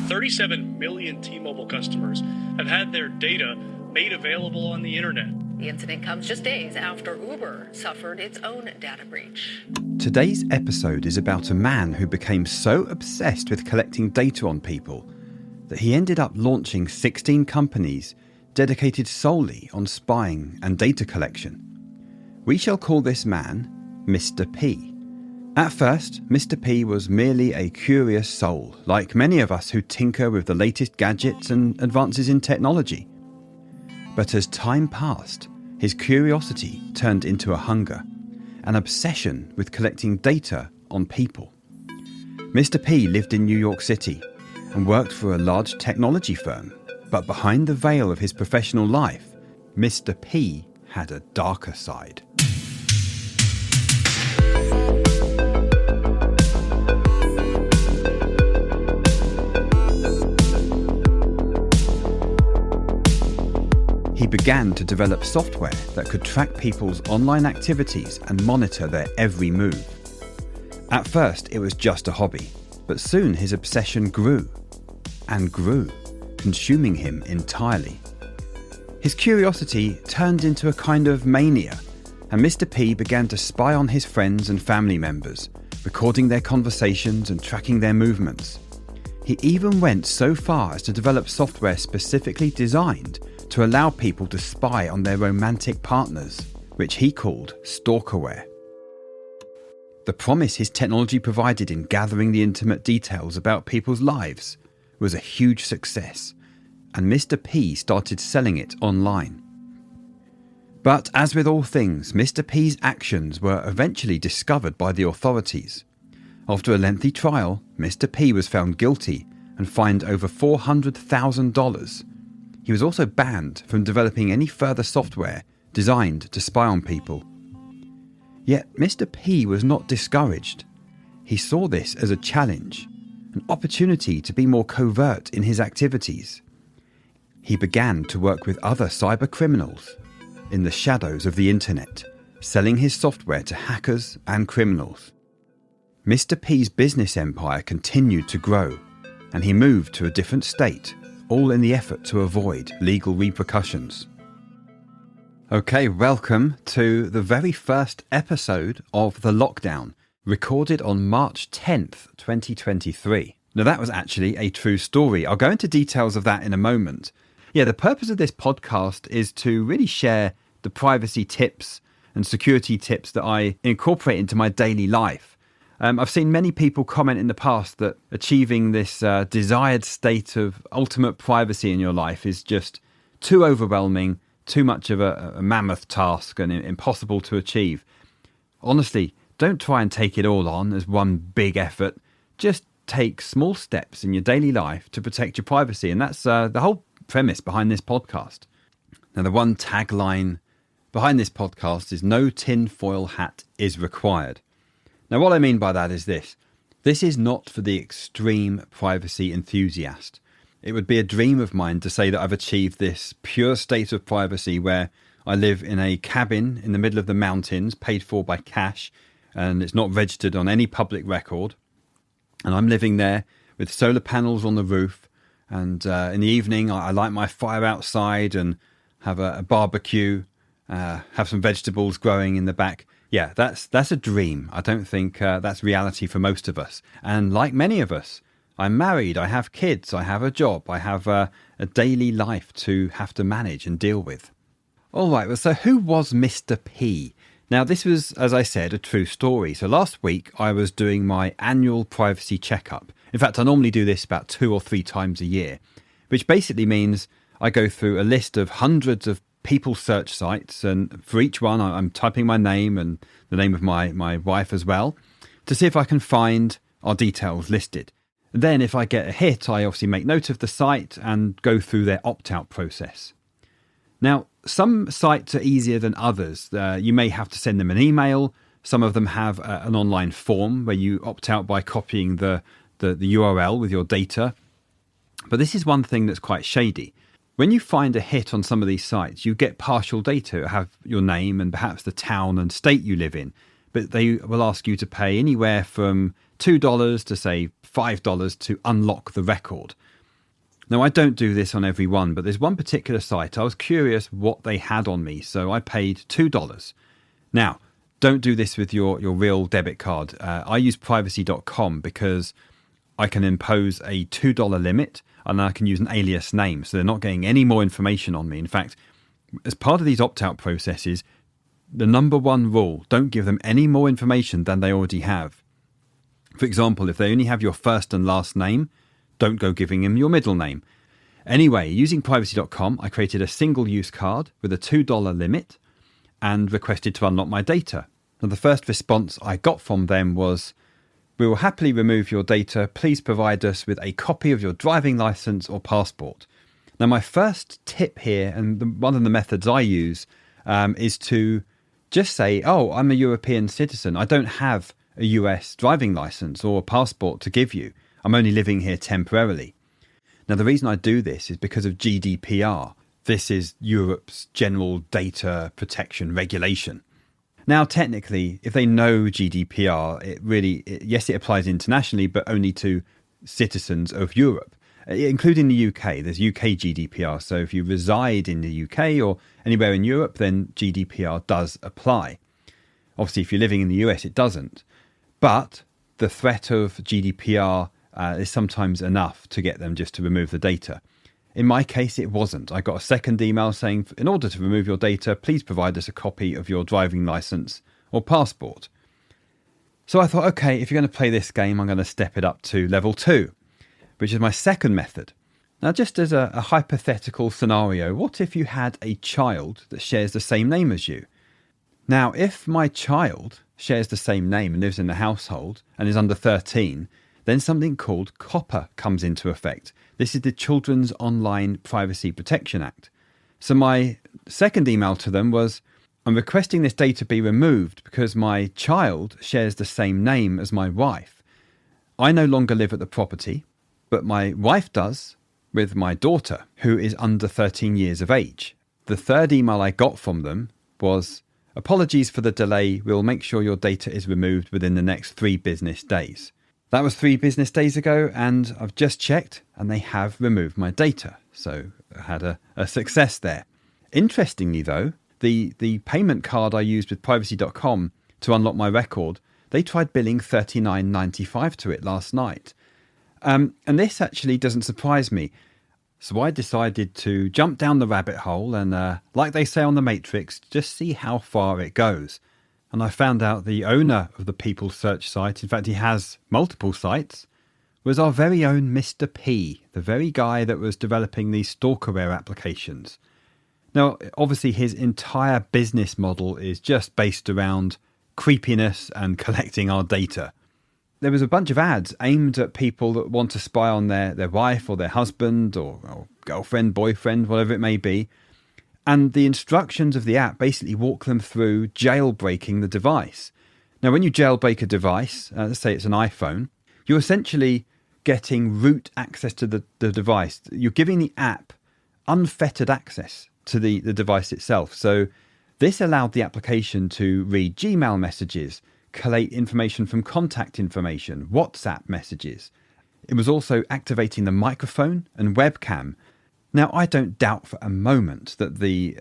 37 million T-Mobile customers have had their data made available on the internet. The incident comes just days after Uber suffered its own data breach. Today's episode is about a man who became so obsessed with collecting data on people that he ended up launching 16 companies dedicated solely on spying and data collection. We shall call this man Mr. P. At first, Mr. P was merely a curious soul, like many of us who tinker with the latest gadgets and advances in technology. But as time passed, his curiosity turned into a hunger, an obsession with collecting data on people. Mr. P lived in New York City and worked for a large technology firm, but behind the veil of his professional life, Mr. P had a darker side. He began to develop software that could track people's online activities and monitor their every move. At first, it was just a hobby, but soon his obsession grew and grew, consuming him entirely. His curiosity turned into a kind of mania, and Mr. P began to spy on his friends and family members, recording their conversations and tracking their movements. He even went so far as to develop software specifically designed to allow people to spy on their romantic partners, which he called Stalkerware. The promise his technology provided in gathering the intimate details about people's lives was a huge success, and Mr. P started selling it online. But as with all things, Mr. P's actions were eventually discovered by the authorities. After a lengthy trial, Mr. P was found guilty and fined over $400,000. He was also banned from developing any further software designed to spy on people. Yet Mr. P was not discouraged. He saw this as a challenge, an opportunity to be more covert in his activities. He began to work with other cyber criminals in the shadows of the internet, selling his software to hackers and criminals. Mr. P's business empire continued to grow, and he moved to a different state, all in the effort to avoid legal repercussions. Okay, welcome to the very first episode of The Lockdown, recorded on March 10th, 2023. Now that was actually a true story. I'll go into details of that in a moment. Yeah, the purpose of this podcast is to really share the privacy tips and security tips that I incorporate into my daily life. I've seen many people comment in the past that achieving this desired state of ultimate privacy in your life is just too overwhelming, too much of a mammoth task and impossible to achieve. Honestly, don't try and take it all on as one big effort. Just take small steps in your daily life to protect your privacy. And that's the whole premise behind this podcast. Now, the one tagline behind this podcast is "No tinfoil hat is required." Now, what I mean by that is this. This is not for the extreme privacy enthusiast. It would be a dream of mine to say that I've achieved this pure state of privacy where I live in a cabin in the middle of the mountains, paid for by cash, and it's not registered on any public record. And I'm living there with solar panels on the roof. And in the evening, I light my fire outside and have a barbecue, have some vegetables growing in the back. Yeah, that's a dream. I don't think that's reality for most of us. And like many of us, I'm married, I have kids, I have a job, I have a daily life to have to manage and deal with. All right, well, so who was Mr. P? Now, this was, as I said, a true story. So last week, I was doing my annual privacy checkup. In fact, I normally do this about 2 or 3 times a year, which basically means I go through a list of hundreds of people search sites, and for each one I'm typing my name and the name of my wife as well to see if I can find our details listed. Then if I get a hit, I obviously make note of the site and go through their opt-out process. Now, some sites are easier than others. You may have to send them an email. Some of them have an online form where you opt out by copying the URL with your data. But this is one thing that's quite shady. When you find a hit on some of these sites, you get partial data. You have your name and perhaps the town and state you live in. But they will ask you to pay anywhere from $2 to, say, $5 to unlock the record. Now, I don't do this on every one, but there's one particular site. I was curious what they had on me, so I paid $2. Now, don't do this with your real debit card. I use privacy.com because I can impose a $2 limit and I can use an alias name, so they're not getting any more information on me. In fact, as part of these opt-out processes, the number one rule, don't give them any more information than they already have. For example, if they only have your first and last name, don't go giving them your middle name. Anyway, using privacy.com, I created a single-use card with a $2 limit and requested to unlock my data. Now, the first response I got from them was, "We will happily remove your data. Please provide us with a copy of your driving license or passport." Now, my first tip here, and one of the methods I use, is to just say, "Oh, I'm a European citizen. I don't have a US driving license or a passport to give you. I'm only living here temporarily." Now, the reason I do this is because of GDPR. This is Europe's General Data Protection Regulation. Now, technically, if they know GDPR, yes, it applies internationally, but only to citizens of Europe, including the UK. There's UK GDPR. So if you reside in the UK or anywhere in Europe, then GDPR does apply. Obviously, if you're living in the US, it doesn't. But the threat of GDPR is sometimes enough to get them just to remove the data. In my case, it wasn't. I got a second email saying, "In order to remove your data, please provide us a copy of your driving license or passport." So I thought, okay, if you're going to play this game, I'm going to step it up to level 2, which is my second method. Now, just as a hypothetical scenario, what if you had a child that shares the same name as you? Now, if my child shares the same name and lives in the household and is under 13, then something called COPPA comes into effect. This is the Children's Online Privacy Protection Act. So my second email to them was, "I'm requesting this data be removed because my child shares the same name as my wife. I no longer live at the property, but my wife does with my daughter, who is under 13 years of age." The third email I got from them was, "Apologies for the delay. We'll make sure your data is removed within the next 3 business days." That was 3 business days ago, and I've just checked, and they have removed my data. So I had a success there. Interestingly, though, the payment card I used with privacy.com to unlock my record, they tried billing $39.95 to it last night. And this actually doesn't surprise me. So I decided to jump down the rabbit hole and, like they say on The Matrix, just see how far it goes. And I found out the owner of the People Search site, in fact he has multiple sites, was our very own Mr. P, the very guy that was developing these Stalkerware applications. Now, obviously his entire business model is just based around creepiness and collecting our data. There was a bunch of ads aimed at people that want to spy on their wife or their husband or girlfriend, boyfriend, whatever it may be. And the instructions of the app basically walk them through jailbreaking the device. Now, when you jailbreak a device, let's say it's an iPhone, you're essentially getting root access to the device. You're giving the app unfettered access to the device itself. So this allowed the application to read Gmail messages, collate information from contact information, WhatsApp messages. It was also activating the microphone and webcam. Now, I don't doubt for a moment that the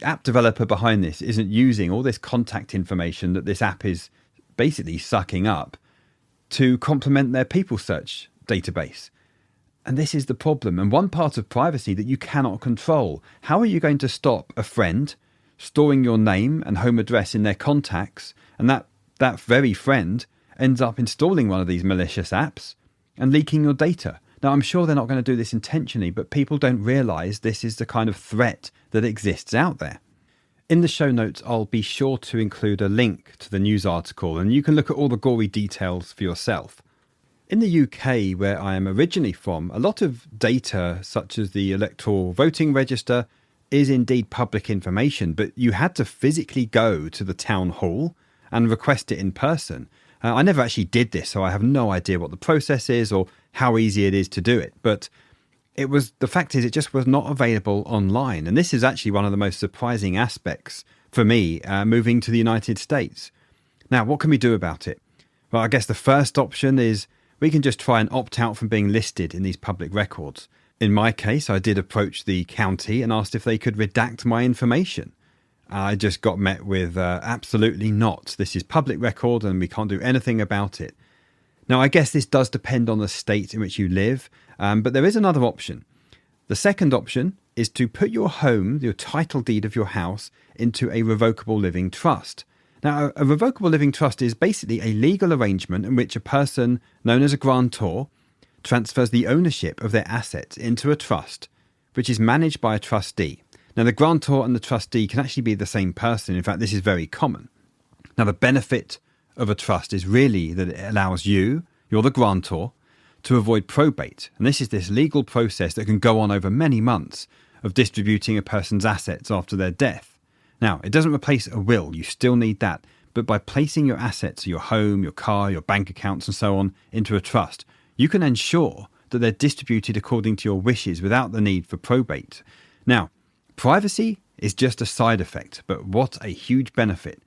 app developer behind this isn't using all this contact information that this app is basically sucking up to complement their People Search database. And this is the problem. And one part of privacy that you cannot control. How are you going to stop a friend storing your name and home address in their contacts, and that very friend ends up installing one of these malicious apps and leaking your data? Now, I'm sure they're not going to do this intentionally, but people don't realise this is the kind of threat that exists out there. In the show notes, I'll be sure to include a link to the news article, and you can look at all the gory details for yourself. In the UK, where I am originally from, a lot of data, such as the electoral voting register, is indeed public information, but you had to physically go to the town hall and request it in person. I never actually did this, so I have no idea what the process is or how easy it is to do it. But the fact is, it just was not available online. And this is actually one of the most surprising aspects for me moving to the United States. Now, what can we do about it? Well, I guess the first option is we can just try and opt out from being listed in these public records. In my case, I did approach the county and asked if they could redact my information. I just got met with absolutely not. This is public record and we can't do anything about it. Now, I guess this does depend on the state in which you live, but there is another option. The second option is to put your home, your title deed of your house, into a revocable living trust. Now, a revocable living trust is basically a legal arrangement in which a person known as a grantor transfers the ownership of their assets into a trust, which is managed by a trustee. Now, the grantor and the trustee can actually be the same person. In fact, this is very common. Now, the benefit of a trust is really that it allows you're the grantor, to avoid probate. And this is this legal process that can go on over many months of distributing a person's assets after their death. Now, it doesn't replace a will. You still need that. But by placing your assets, your home, your car, your bank accounts and so on into a trust, you can ensure that they're distributed according to your wishes without the need for probate. Now, privacy is just a side effect, but what a huge benefit.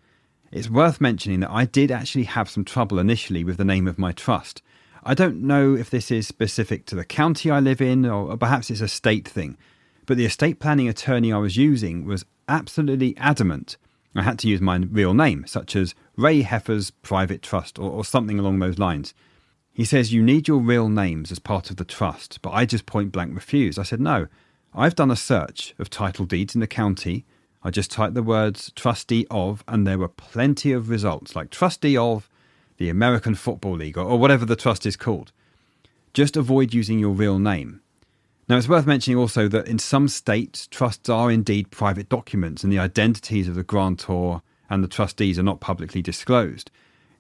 It's worth mentioning that I did actually have some trouble initially with the name of my trust. I don't know if this is specific to the county I live in or perhaps it's a state thing, but the estate planning attorney I was using was absolutely adamant I had to use my real name, such as Ray Heffer's Private Trust or something along those lines. He says you need your real names as part of the trust, but I just point blank refused. I said, no, I've done a search of title deeds in the county. I just typed the words trustee of, and there were plenty of results, like trustee of the American Football League or whatever the trust is called. Just avoid using your real name. Now, it's worth mentioning also that in some states, trusts are indeed private documents and the identities of the grantor and the trustees are not publicly disclosed.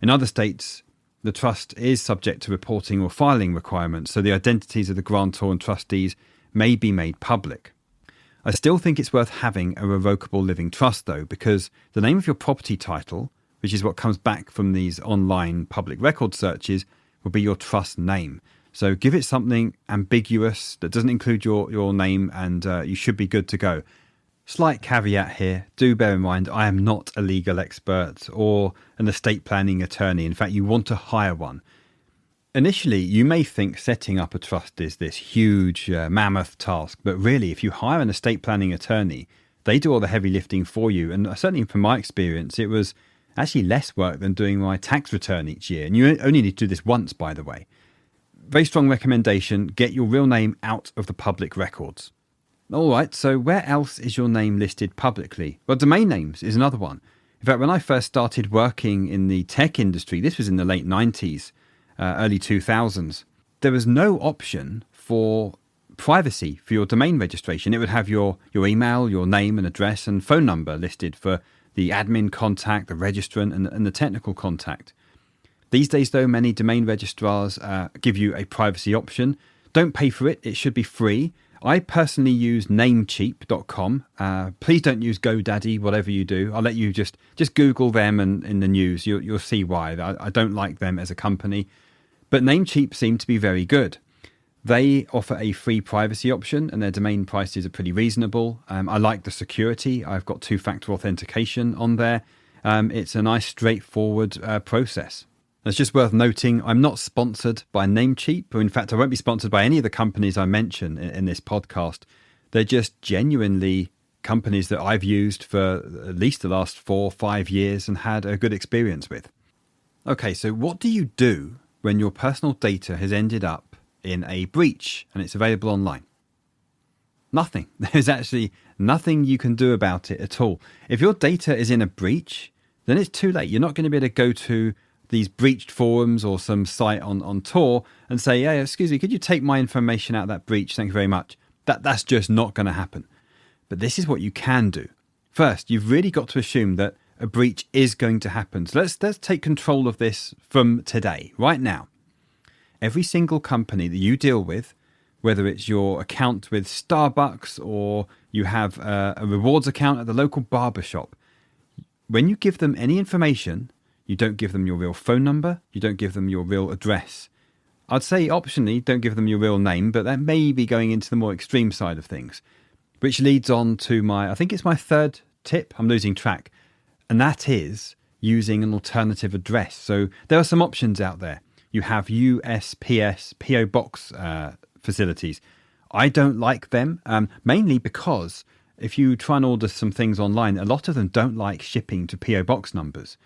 In other states, the trust is subject to reporting or filing requirements, so the identities of the grantor and trustees may be made public. I still think it's worth having a revocable living trust, though, because the name of your property title, which is what comes back from these online public record searches, will be your trust name. So give it something ambiguous that doesn't include your name and you should be good to go. Slight caveat here, do bear in mind I am not a legal expert or an estate planning attorney. In fact, you want to hire one. Initially, you may think setting up a trust is this huge mammoth task, but really if you hire an estate planning attorney, they do all the heavy lifting for you. And certainly from my experience, it was actually less work than doing my tax return each year. And you only need to do this once, by the way. Very strong recommendation, get your real name out of the public records. All right, so where else is your name listed publicly? Well, domain names is another one. In fact, when I first started working in the tech industry, this was in the late 90s, early 2000s, there was no option for privacy for your domain registration. It would have your email, your name and address and phone number listed for the admin contact, the registrant and the technical contact. These days, though, many domain registrars give you a privacy option. Don't pay for it. It should be free. I personally use Namecheap.com. Please don't use GoDaddy, whatever you do. I'll let you just Google them and in the news. You'll see why. I don't like them as a company. But Namecheap seem to be very good. They offer a free privacy option and their domain prices are pretty reasonable. I like the security. I've got two-factor authentication on there. It's a nice, straightforward process. It's just worth noting, I'm not sponsored by Namecheap, or in fact, I won't be sponsored by any of the companies I mention in this podcast. They're just genuinely companies that I've used for at least the last 4 or 5 years and had a good experience with. Okay, so what do you do when your personal data has ended up in a breach and it's available online? Nothing. There's actually nothing you can do about it at all. If your data is in a breach, then it's too late. You're not going to be able to go to these breached forums or some site on Tor and say, yeah, excuse me, could you take my information out of that breach? Thank you very much. That's just not going to happen. But this is what you can do. First, you've really got to assume that a breach is going to happen. So let's take control of this from today, right now. Every single company that you deal with, whether it's your account with Starbucks or you have a rewards account at the local barbershop, when you give them any information, you don't give them your real phone number. You don't give them your real address. I'd say optionally, don't give them your real name, but that may be going into the more extreme side of things, which leads on to I think it's my third tip. I'm losing track. And that is using an alternative address. So there are some options out there. You have USPS, PO Box facilities. I don't like them, mainly because if you try and order some things online, a lot of them don't like shipping to PO box numbers.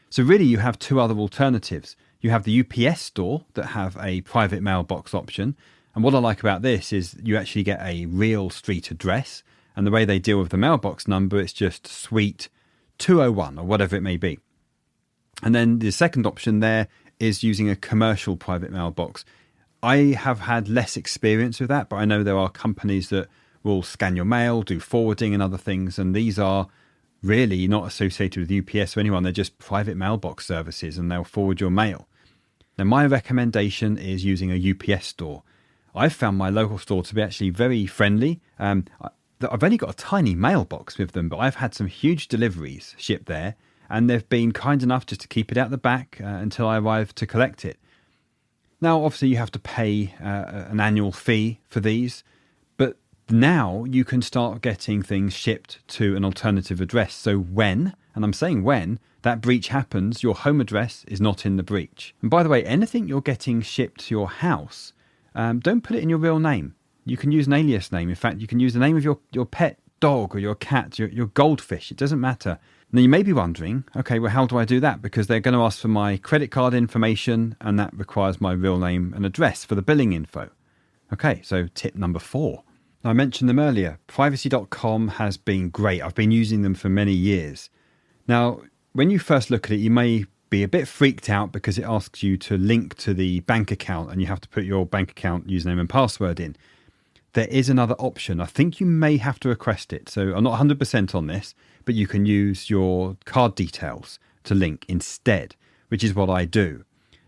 So really you have two other alternatives. You have the UPS store that have a private mailbox option. And what I like about this is you actually get a real street address. And the way they deal with the mailbox number, it's just suite 201 or whatever it may be. And then the second option there is using a commercial private mailbox. I have had less experience with that, but I know there are companies that will scan your mail, do forwarding and other things. And these are really not associated with UPS or anyone. They're just private mailbox services and they'll forward your mail. Now, my recommendation is using a UPS store. I've found my local store to be actually very friendly. I've only got a tiny mailbox with them, but I've had some huge deliveries shipped there, and they've been kind enough just to keep it out the back until I arrive to collect it. Now, obviously, you have to pay an annual fee for these, but now you can start getting things shipped to an alternative address. So when, and I'm saying when, that breach happens, your home address is not in the breach. And by the way, anything you're getting shipped to your house, don't put it in your real name. You can use an alias name. In fact, you can use the name of your pet dog or your cat, your goldfish. It doesn't matter. Now, you may be wondering, okay, well, how do I do that? Because they're going to ask for my credit card information, and that requires my real name and address for the billing info. Okay, so tip number 4. Now, I mentioned them earlier. Privacy.com has been great. I've been using them for many years. Now, when you first look at it, you may be a bit freaked out because it asks you to link to the bank account and you have to put your bank account username and password in. There is another option. I think you may have to request it. So I'm not 100% on this, but you can use your card details to link instead, which is what I do.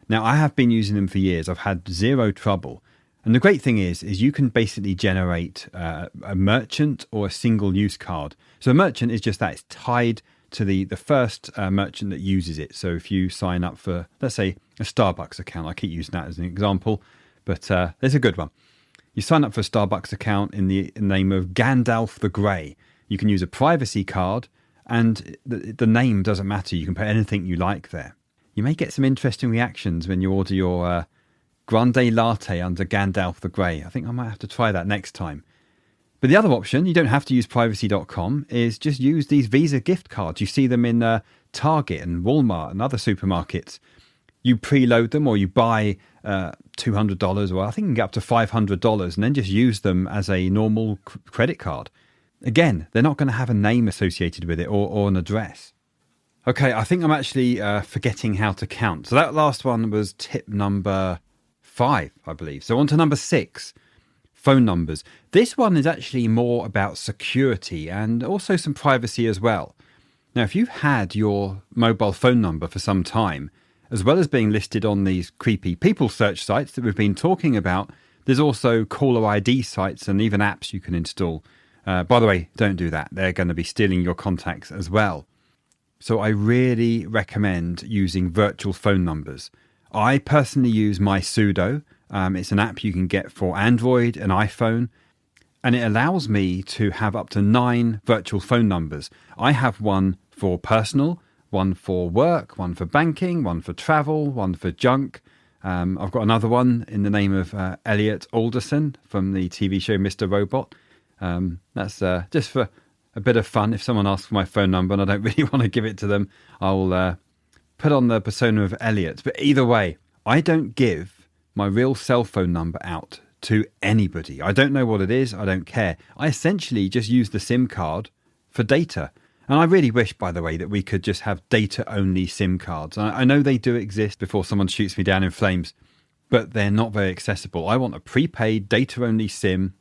Now, I have been using them for years. I've had zero trouble. And the great thing is you can basically generate a merchant or a single use card. So a merchant is just that. It's tied to the first merchant that uses it. So if you sign up for, let's say, a Starbucks account, I keep using that as an example, but there's a good one. You sign up for a Starbucks account in the name of Gandalf the Grey. You can use a privacy card, and the name doesn't matter. You can put anything you like there. You may get some interesting reactions when you order your grande latte under Gandalf the Grey. I think I might have to try that next time. But the other option, you don't have to use privacy.com, is just use these Visa gift cards. You see them in Target and Walmart and other supermarkets. You preload them or you buy $200, or I think you can get up to $500, and then just use them as a normal credit card. Again, they're not going to have a name associated with it or an address. Okay, I think I'm actually forgetting how to count. So that last one was tip number 5, I believe. So on to number 6. Phone numbers. This one is actually more about security and also some privacy as well. Now, if you've had your mobile phone number for some time, as well as being listed on these creepy people search sites that we've been talking about, there's also caller ID sites and even apps you can install. By the way, don't do that. They're going to be stealing your contacts as well. So I really recommend using virtual phone numbers. I personally use MySudo. It's an app you can get for Android and iPhone, and it allows me to have up to 9 virtual phone numbers. I have one for personal, one for work, one for banking, one for travel, one for junk. I've got another one in the name of Elliot Alderson from the TV show Mr. Robot. That's just for a bit of fun. If someone asks for my phone number and I don't really want to give it to them, I'll put on the persona of Elliot. But either way, I don't give my real cell phone number out to anybody. I don't know what it is. I don't care. I essentially just use the SIM card for data. And I really wish, by the way, that we could just have data-only SIM cards. I know they do exist before someone shoots me down in flames, but they're not very accessible. I want a prepaid data-only SIM,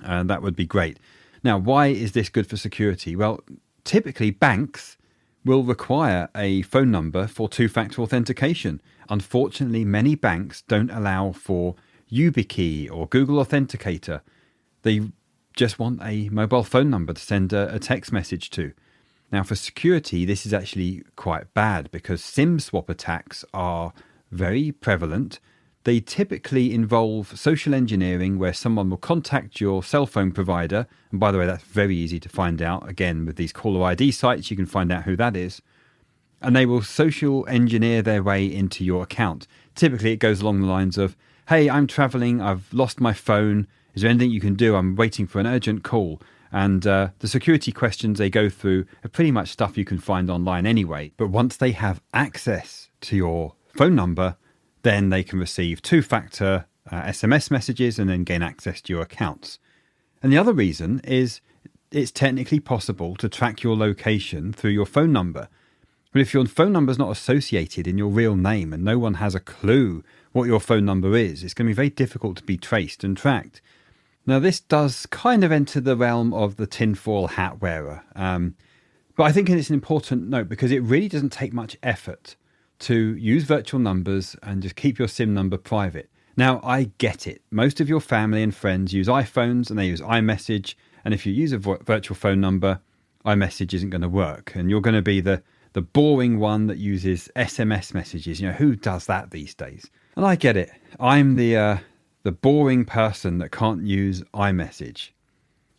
and that would be great. Now, why is this good for security? Well, typically banks will require a phone number for two-factor authentication. Unfortunately, many banks don't allow for YubiKey or Google Authenticator. They just want a mobile phone number to send a text message to. Now, for security, this is actually quite bad because SIM swap attacks are very prevalent. They typically involve social engineering where someone will contact your cell phone provider. And by the way, that's very easy to find out. Again, with these caller ID sites, you can find out who that is. And they will social engineer their way into your account. Typically, it goes along the lines of, hey, I'm traveling, I've lost my phone, is there anything you can do? I'm waiting for an urgent call. And the security questions they go through are pretty much stuff you can find online anyway. But once they have access to your phone number, then they can receive two-factor SMS messages and then gain access to your accounts. And the other reason is it's technically possible to track your location through your phone number. But if your phone number is not associated in your real name and no one has a clue what your phone number is, it's going to be very difficult to be traced and tracked. Now, this does kind of enter the realm of the tinfoil hat wearer. But I think it's an important note because it really doesn't take much effort to use virtual numbers and just keep your SIM number private. Now, I get it. Most of your family and friends use iPhones and they use iMessage. And if you use a virtual phone number, iMessage isn't going to work. And you're going to be the boring one that uses SMS messages. You know, who does that these days? And I get it. I'm the boring person that can't use iMessage.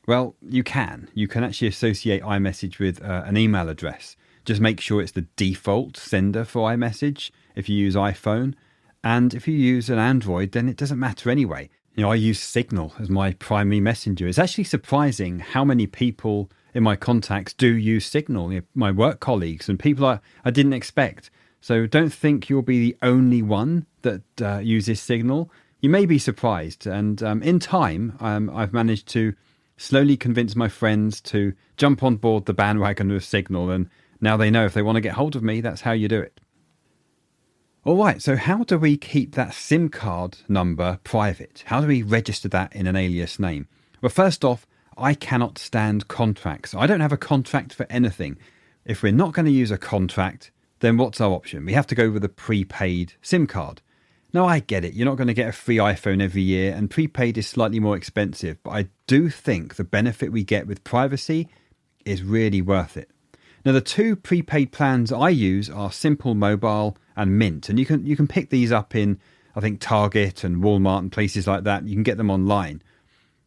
Well, you can. You can actually associate iMessage with an email address. Just make sure it's the default sender for iMessage if you use iPhone. And if you use an Android, then it doesn't matter anyway. You know, I use Signal as my primary messenger. It's actually surprising how many people in my contacts do use Signal, you know, my work colleagues and people I didn't expect. So don't think you'll be the only one that uses Signal. You may be surprised. And in time, I've managed to slowly convince my friends to jump on board the bandwagon of Signal. And now they know if they want to get hold of me, that's how you do it. All right, so how do we keep that SIM card number private? How do we register that in an alias name? Well, first off, I cannot stand contracts. I don't have a contract for anything. If we're not going to use a contract, then what's our option? We have to go with a prepaid SIM card. Now, I get it. You're not going to get a free iPhone every year, and prepaid is slightly more expensive. But I do think the benefit we get with privacy is really worth it. Now, the two prepaid plans I use are SimpleMobile and Mint. And you can pick these up in, I think, Target and Walmart and places like that. You can get them online.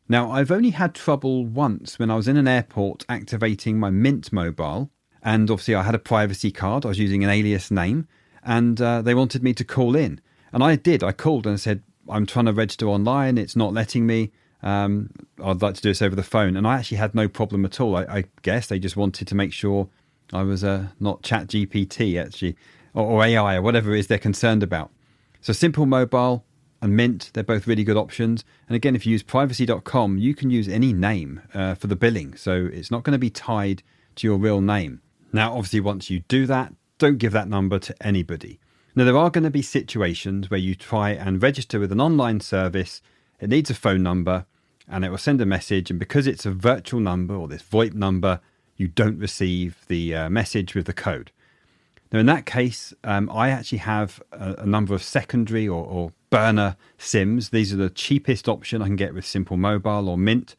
Now, I've only had trouble once when I was in an airport activating my Mint mobile. And obviously, I had a privacy card. I was using an alias name. And they wanted me to call in. And I did. I called and said, I'm trying to register online. It's not letting me. I'd like to do this over the phone. And I actually had no problem at all. I guess they just wanted to make sure I was not ChatGPT, actually, or AI, or whatever it is they're concerned about. So SimpleMobile and Mint, they're both really good options. And again, if you use privacy.com, you can use any name for the billing. So it's not going to be tied to your real name. Now, obviously, once you do that, don't give that number to anybody. Now, there are going to be situations where you try and register with an online service. It needs a phone number and it will send a message. And because it's a virtual number or this VoIP number, you don't receive the message with the code. Now, in that case, I actually have a number of secondary or burner SIMs. These are the cheapest option I can get with SimpleMobile or Mint,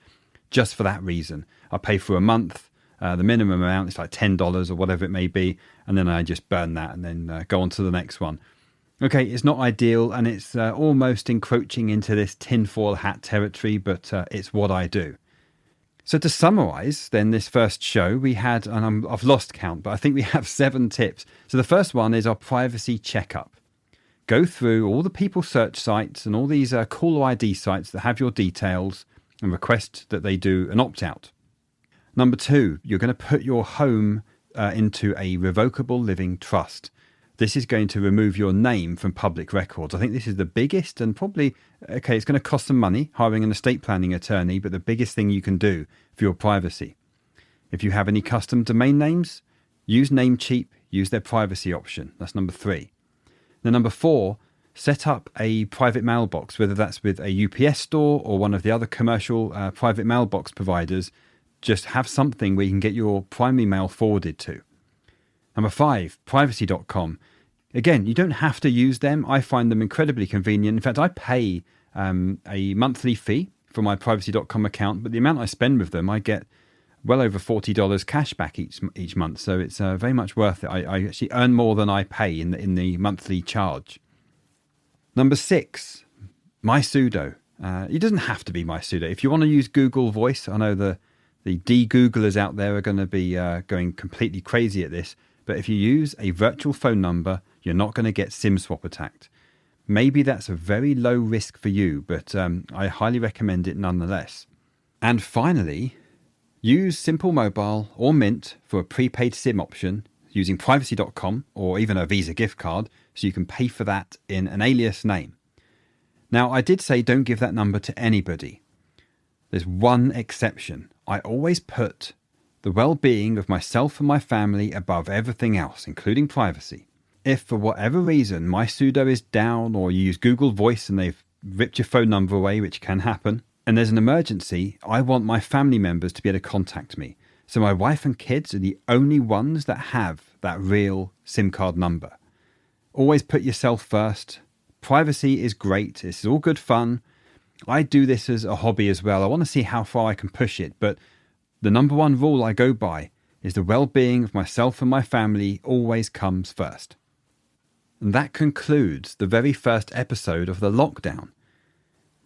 just for that reason. I pay for a month. The minimum amount is like $10 or whatever it may be. And then I just burn that and then go on to the next one. Okay, it's not ideal and it's almost encroaching into this tinfoil hat territory, but it's what I do. So to summarize, then, this first show, we had, and I've lost count, but I think we have 7 tips. So the first one is our privacy checkup. Go through all the people search sites and all these caller ID sites that have your details and request that they do an opt-out. Number 2, you're going to put your home into a Revocable Living Trust. This is going to remove your name from public records. I think this is the biggest and probably, okay, it's going to cost some money hiring an estate planning attorney, but the biggest thing you can do for your privacy. If you have any custom domain names, use Namecheap, use their privacy option. That's number 3. Now, number 4, set up a private mailbox, whether that's with a UPS store or one of the other commercial private mailbox providers. Just have something where you can get your primary mail forwarded to. Number 5, privacy.com. Again, you don't have to use them. I find them incredibly convenient. In fact, I pay a monthly fee for my privacy.com account, but the amount I spend with them, I get well over $40 cash back each month. So it's very much worth it. I actually earn more than I pay in the monthly charge. Number 6, MySudo. It doesn't have to be MySudo. If you want to use Google Voice, I know the de-Googlers out there are going to be going completely crazy at this. But if you use a virtual phone number, you're not going to get SIM swap attacked. Maybe that's a very low risk for you, but I highly recommend it nonetheless. And finally, use SimpleMobile or Mint for a prepaid SIM option using privacy.com or even a Visa gift card, so you can pay for that in an alias name. Now, I did say don't give that number to anybody. There's one exception. I always put the well-being of myself and my family above everything else, including privacy. If for whatever reason MySudo is down, or you use Google Voice and they've ripped your phone number away, which can happen, and there's an emergency, I want my family members to be able to contact me. So my wife and kids are the only ones that have that real SIM card number. Always put yourself first. Privacy is great. It's all good fun. I do this as a hobby as well. I want to see how far I can push it, but the number one rule I go by is the well-being of myself and my family always comes first. And that concludes the very first episode of the lockdown.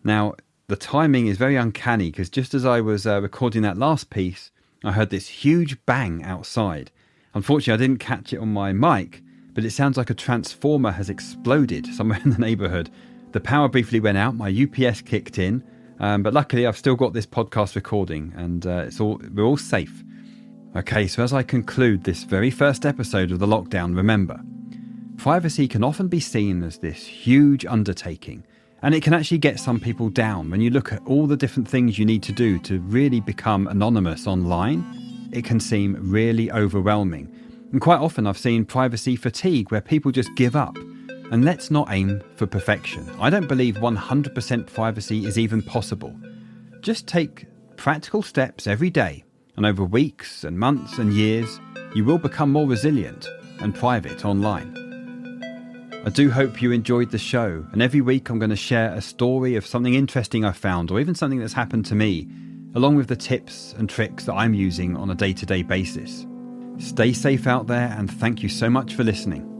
Now, the timing is very uncanny because just as I was recording that last piece, I heard this huge bang outside. Unfortunately, I didn't catch it on my mic, but it sounds like a transformer has exploded somewhere in the neighbourhood. The power briefly went out, my UPS kicked in, but luckily I've still got this podcast recording and we're all safe. Okay, so as I conclude this very first episode of the lockdown, remember, privacy can often be seen as this huge undertaking, and it can actually get some people down. When you look at all the different things you need to do to really become anonymous online, it can seem really overwhelming. And quite often I've seen privacy fatigue where people just give up. And let's not aim for perfection. I don't believe 100% privacy is even possible. Just take practical steps every day, and over weeks and months and years, you will become more resilient and private online. I do hope you enjoyed the show, and every week I'm going to share a story of something interesting I found, or even something that's happened to me, along with the tips and tricks that I'm using on a day-to-day basis. Stay safe out there, and thank you so much for listening.